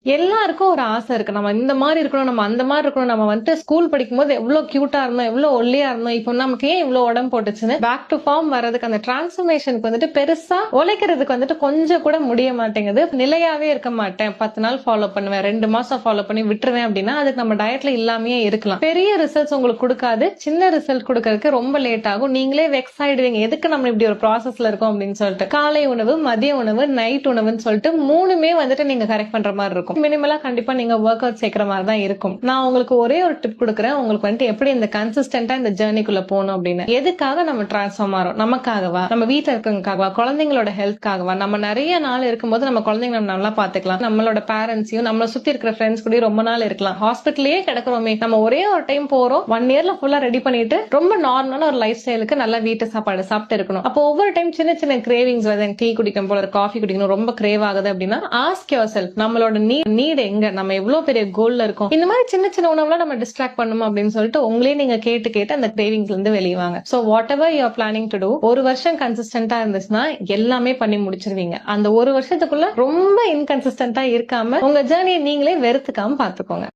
எல்லாருக்கும் ஒரு ஆசை இருக்கு. நம்ம இந்த மாரி இருக்கணும், நம்ம அந்த மாரி இருக்கணும். நம்ம வந்துட்டு ஸ்கூல் படிக்கும்போது எவ்ளோ கியூட்டா இருந்தோம், எவ்ளோ ஒல்லியா இருந்தோம். இப்போ நமக்கு ஏன் இவ்ளோ உடம்பு போட்டுச்சுன்னு பேக் டு ஃபார்ம் வரதுக்கு அந்த டிரான்ஸ்ஃபர்மேஷனுக்கு வந்துட்டு பெருசா உழைக்கிறதுக்கு வந்துட்டு கொஞ்சம் கூட முடிய மாட்டேங்குது. நிலையாவே இருக்க மாட்டேன். 10 நாள் ஃபாலோ பண்ணுவேன். 2 மாசம் ஃபாலோ பண்ணி விட்டுருவேன் அப்படின்னா, அதுக்கு நம்ம டயட்ல இல்லாமயே இருக்கலாம். பெரிய ரிசல்ட்ஸ் உங்களுக்கு குடுக்காது. சின்ன ரிசல்ட் குடுக்கறதுக்கு ரொம்ப லேட் ஆகும். நீங்களே வெக்ஸ் ஆயிடுவீங்க. எதுக்கு நம்ம இப்படி ஒரு ப்ராசஸ்ல இருக்கோம் அப்படின்னு சொல்லிட்டு. காலை உணவு, மதிய உணவு, நைட் உணவுன்னு சொல்லிட்டு 3மே வந்துட்டு நீங்க கரெக்ட் பண்ற மாதிரி இருக்கும். மினிமலா கண்டிப்பா நீங்க ஒர்க் அவுட் சேர்க்கிற மாதிரி தான் இருக்கும். நான் உங்களுக்கு ஒரே ஒரு டிப் கொடுக்குறேன். உங்களுக்கு வந்துட்டு எப்படி இந்த கன்சிஸ்டன்டா இந்த ஜேர்னிக்குள்ள போகணும் அப்படின்னு. எதுக்காக நம்ம டிரான்ஸ்ஃபார்ம் ஆறோம்? நமக்காகவா? நம்ம வீட்டுல இருக்கவங்களுக்காகவா? குழந்தைங்களோட ஹெல்த்காகவா? நம்ம நிறைய நாள் இருக்கும்போது நம்ம குழந்தைங்க நம்ம நல்லா பாத்துக்கலாம். நம்மளோட பேரண்ட்ஸையும் நம்மள சுத்தி இருக்கிற ஃப்ரெண்ட்ஸ் கூட ரொம்ப நாள் இருக்கலாம். ஹாஸ்பிட்டலே கிடக்குறோமே, நம்ம ஒரே ஒரு டைம் போறோம், 1 இயர்ல ஃபுல்லா ரெடி பண்ணிட்டு ரொம்ப நார்மலான ஒரு லைஃப் ஸ்டைலுக்கு நல்லா வீட்டு சாப்பாடு சாப்பிட்டு இருக்கணும். அப்போ ஒவ்வொரு டைம் சின்ன சின்ன கிரேவிங்ஸ் வருது, டீ குடிக்கும் போல, காஃபி குடிக்கணும், ரொம்ப கிரேவ் ஆகுது அப்படின்னா ஆஸ்க் யுவர் செல்ஃப், நம்மளோட நீட் எங்க, நம்ம எவ்வளவு பெரிய கோல்ல இருக்கோம், இந்த மாதிரி சின்ன சின்ன உணவுல நம்ம டிஸ்ட்ராக்ட் பண்ணும் அப்படின்னு சொல்லிட்டு உங்களே நீங்க கேட்டு கேட்டு அந்த கிரேவிங்ஸ்ல இருந்து வெளியே வாங்க. So whatever you are planning to do, ஒரு வருஷம் கன்சிஸ்டன்டா இருந்துச்சுன்னா எல்லாமே பண்ணி முடிச்சிருவீங்க. அந்த ஒரு வருஷத்துக்குள்ள ரொம்ப இன்கன்சிஸ்டன்டா இருக்காம உங்க ஜேர்னியை நீங்களே வெறுத்துக்காம பாத்துக்கோங்க.